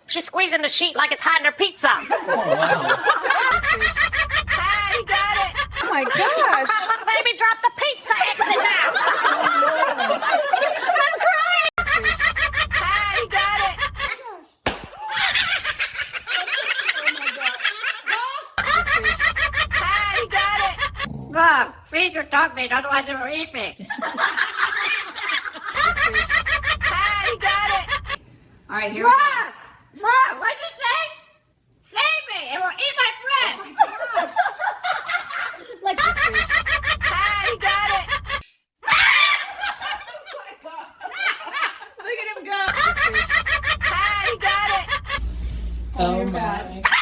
She's squeezing the sheet like it's hiding her pizza. Oh, wow. Ah, he got it. Oh my gosh. Baby, drop the pizza. Exit now. I'm crying. Ah, he got it. Ah, he got it. Mom, feed your dog meat, otherwise it will eat me. Ah, he got it. All right, here. Mom! Mom, what'd you say? Save me! It will eat my friend! Like, Ah, he got it! Look at him go. Ah, he got it! Oh, my.